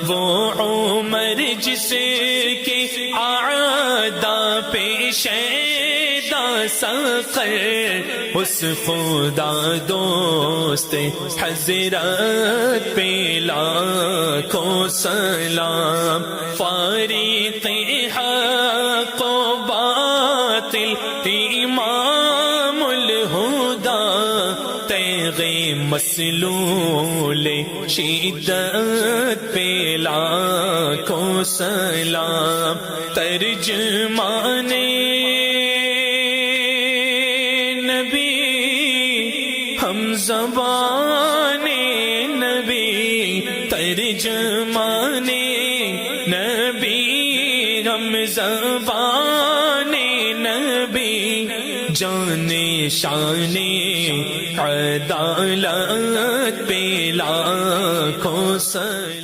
وہ عمر جس کی اعداء پہ شیدا سقر، اس خدا دوست حضرت پہ لاکھوں سلام۔ فاریق حق و باطل امام الہدا، تیغ مسلول شدت پہ لاکھوں سلام۔ ترجمان نبی ہم زبان نبی، ترجمان نبی ہم زبان نبی، جان شان عدالت پہ لاکھوں سلام۔